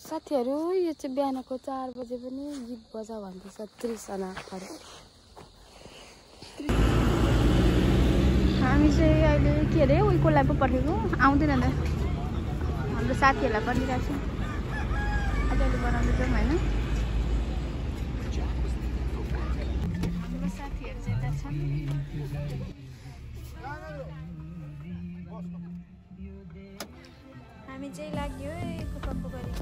साथीहरु यो चाहिँ बिहानको 4 बजे पनि गीत बजा भन्दैछ त्रिसनाहरु। हामी चाहिँ अहिले के रे उही कोलाई पो परेको आउँदैन त हाम्रो साथीहरुलाई भनिरहेको छु आज अहिले बनाउँदै जाउँ हैन। हाम्रो साथीहरु चाहिँ यता छन्। हामी चाहिँ लाग्यो कुपको गरी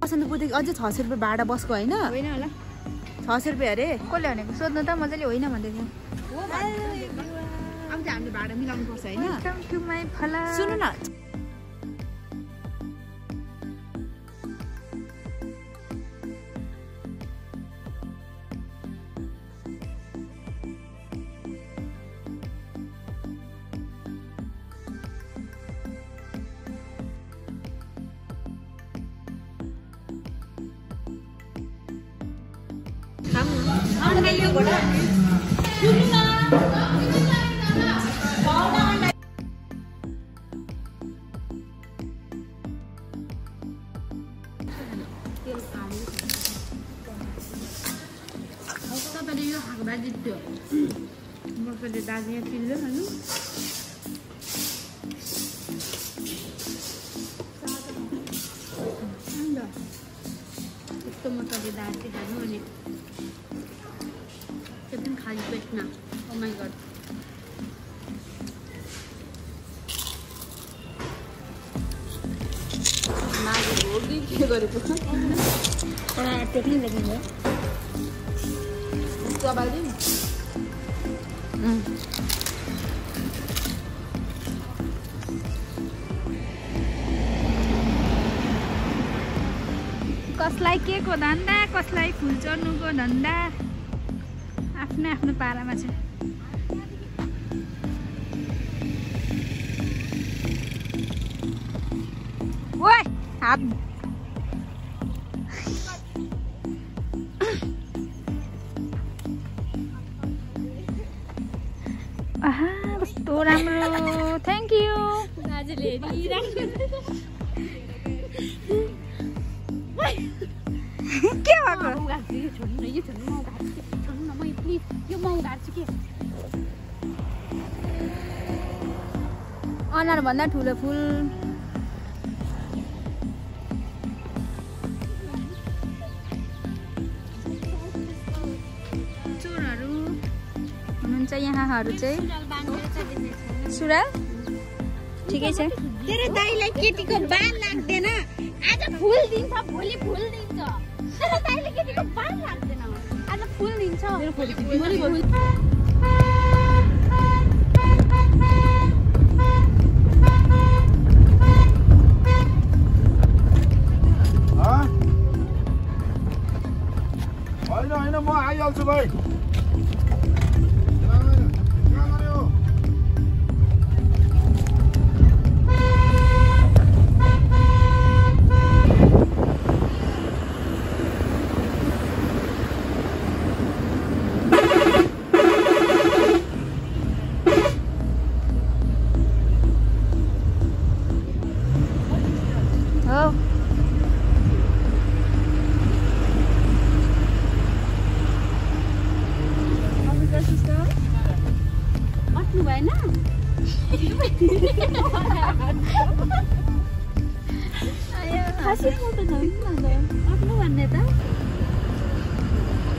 बसन्तपुरदेखि अझै 600 रुपैयाँ भाडा बसको हैन? होइन होला 600 रुपैयाँ अरे। कसले भनेको सोध्नु त मजाले होइन भन्दै थियो। अब चाहिँ हामीले भाडा मिलाउनु पर्छ हैन? वेलकम टु माई फला। सुन्नु न तपाईँले यो खाएको भए जित्यो मसले दाजु यहाँ पिल्यो हैन। यस्तो मसले दाजु खानु अनि त्यो पनि खाली पेटमा। ओ माई गड मागे होगी के गरेको टेक्नै देखिन्छ कसलाई के को धन्दा कसलाई फुल चढ्नुको धन्दा आफ्नो आफ्नो पारामा छ। ओइ हात आहा कस्तो राम्रो थ्यांक यू दाजुले हेरिराख्नु के भएको अनुहार भन्दा ठुलो फुल चोरहरू हुनुहुन्छ यहाँहरू चाहिँ सुराल ठिकै छ। तेरो दाइलाई केटीको बाल लाग्दैन आज फुल दिन्छ भोलि फुल दिन्छ। तेरो दाइले केटीको बाल लाग्दैन आज फुल दिन्छ। मेरो फुल होइन म आइहाल्छु भाइ।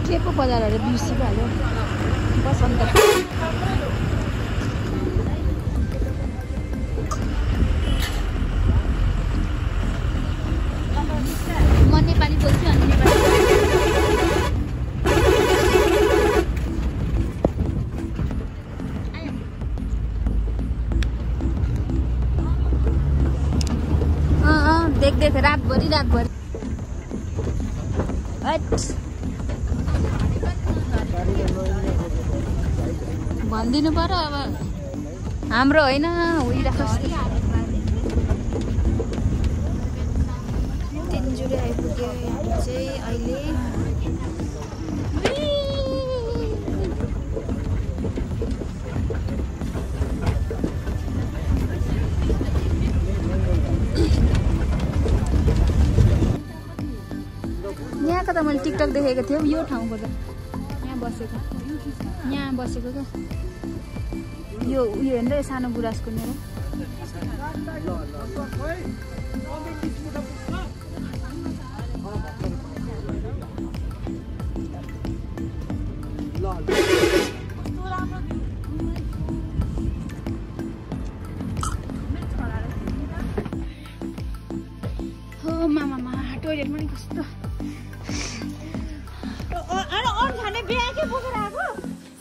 के पो बजारहरु बिर्सिहाल्यो सन्त म नेपाली बोल्छु अनि नेपाली देख रातभरि भनिदिनु पर्यो अब हाम्रो होइन उइराखोस् तिनजुरे आइपुग्यो हामी चाहिँ अहिले यहाँको त मैले टिकटक देखेको थिएँ यो ठाउँको त यहाँ बसेको क्या यो उयो हेर्नु यो सानो गुराँसको मेरो हो मामा टोइलेट पनि कस्तो बोकेर आएको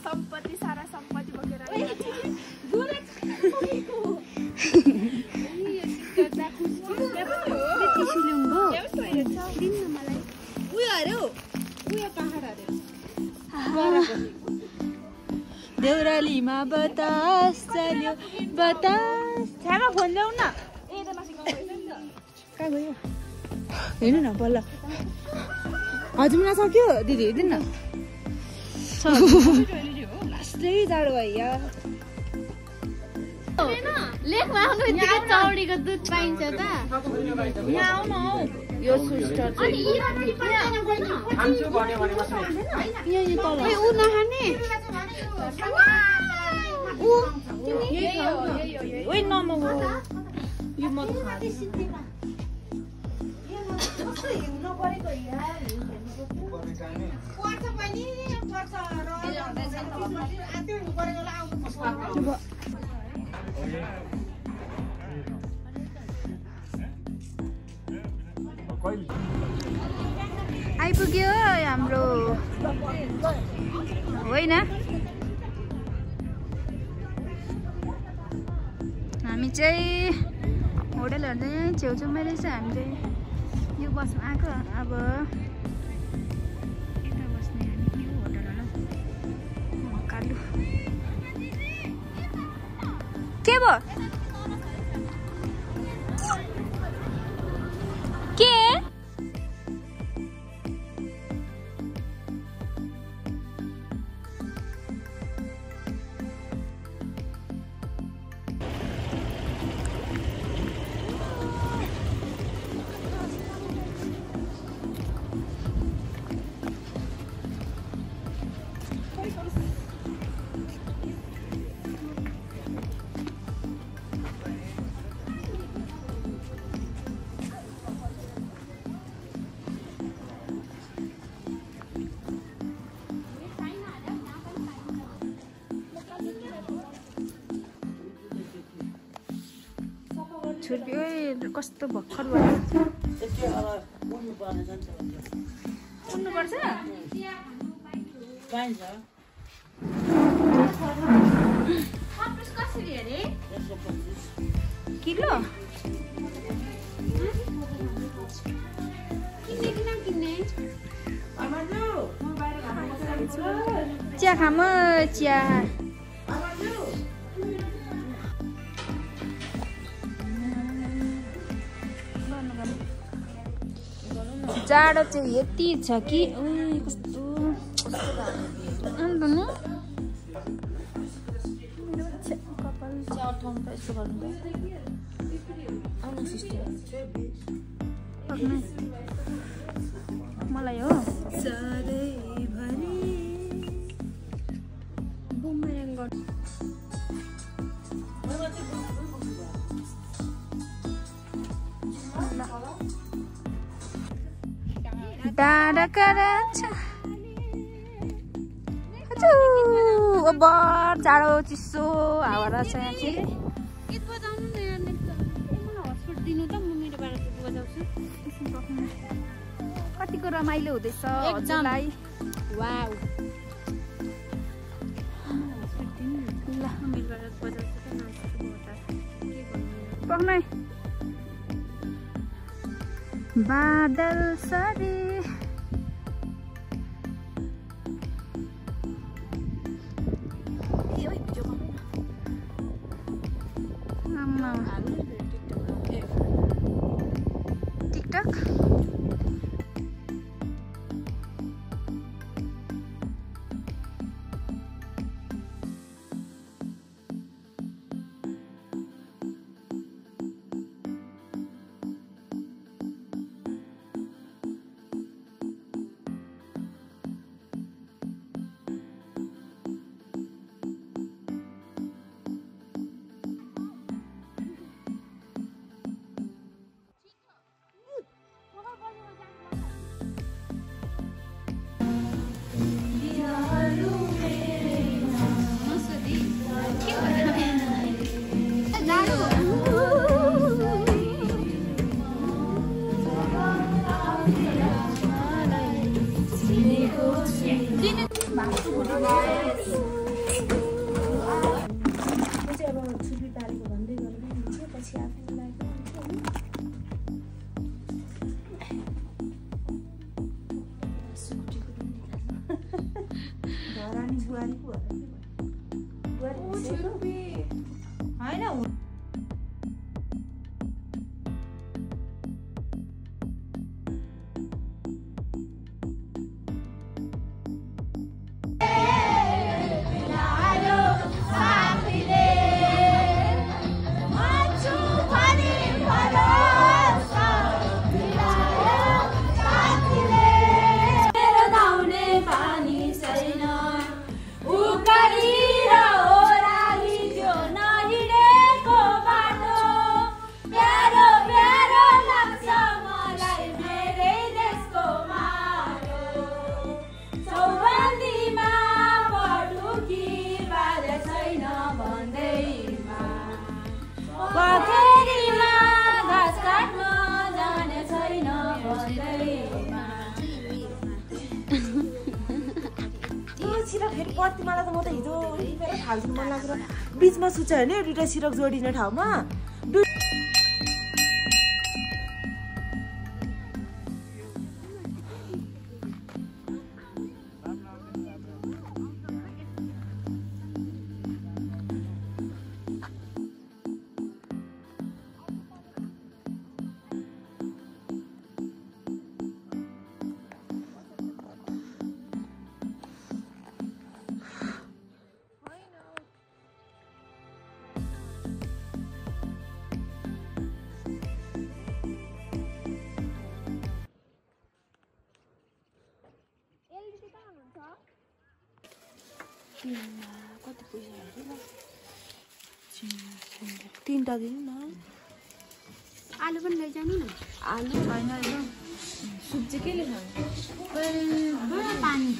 सम्पत्ति सारा सम्पत्ति बोकेर देउरालीमा बतास चल्यो बतास छ्यामा फोन ल्याउ न कहाँ गयो हेर्नु न बल्ल हजुर नसक्यो दिदी हेर्दिनु न लास्टै जाडो भयो यार लेखमा आउनु यतिकै चौडीको दुध पाइन्छ त यहाँ आउनु हौ यो सिस्टर अनि ऊ नखाने ओइ नम यो म आइपुग्यो हाम्रो होइन हामी चाहिँ होटलहरू चाहिँ छेउछाउमै रहेछ हामी चाहिँ यो बसमा आएको अब यता बस्ने हामी यो होटलहरू कालु के भयो के छुर्पी कस्तो भर्खर भयो उड्नुपर्छ किलो चिया खाम चिया जाडो चाहिँ यति छ कि कस्तो अन्त न कपाल च्याउठाउनु त यस्तो गर्नु त आउनु सिस्टर मलाई हो सधैँभरि बुमरेङ गर्नु डाँडा करान्छ गोबर जाडो चिसो हावा रहेछ यहाँ चाहिँ। गीत बजाउनु न यार नेक्स्ट मलाई हटस्पट दिनु त म मेरोबाट गीत बजाउँछु। कतिको रमाइलो हुँदैछ हजुरलाई। वाउ ल मेरोबाट बजाउँछु त नाच्छु बता के भन्नु पक्नै बादल सरी टिकटक बीचमा सुत्छ हैन दुईटा सिरक जोडिने ठाउँमा कति पैसा तीनटा दिनु न आलु पनि लैजानु न आलु छैन हैन सुप चाहिँ केले खानु पानी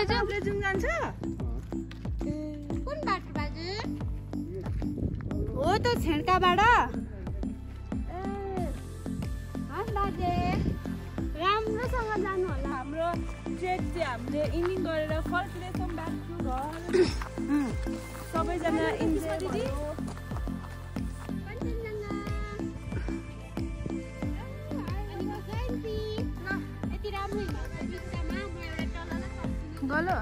ताप्लेजुङ जान्छ कुन बाटो बाजु हो त छेड्काबाट बाजे राम्रोसँग जानु होला हाम्रो ट्रेक चाहिँ हामीले इन्डिङ गरेर फर्किँदैछौँ ब्याक टु घर सबैजना इन्जोय दिदी गलो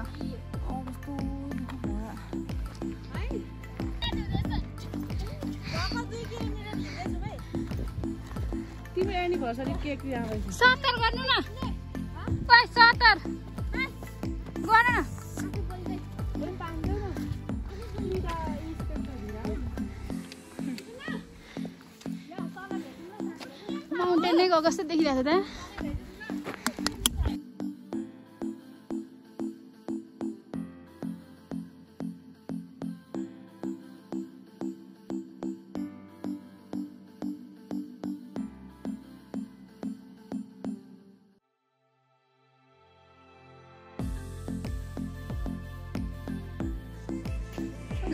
तिम्रो एनिभर्सरी केक ल्याउँदैछ 70 गर्नु न ओइ 70 गर्नु न ट्रेनै गएको जस्तो देखिरहेको छ त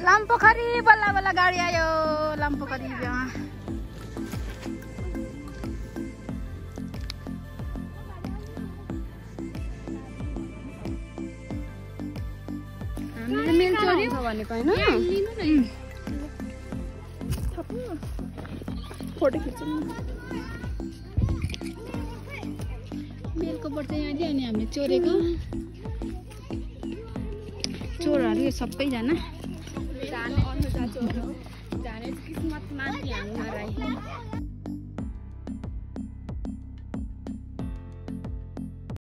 लामपोखरी बल्ल बल्ल गाडी आयो लामपोखरी ब्यामा हामीले मेल चोर्यो भनेको हैन फोटो खिच्नु मेलको बट चाहिँ यहाँ दियो अनि हामीले चोरेको चोरहरू सबैजना जाने किस्मत माथि हाम्रो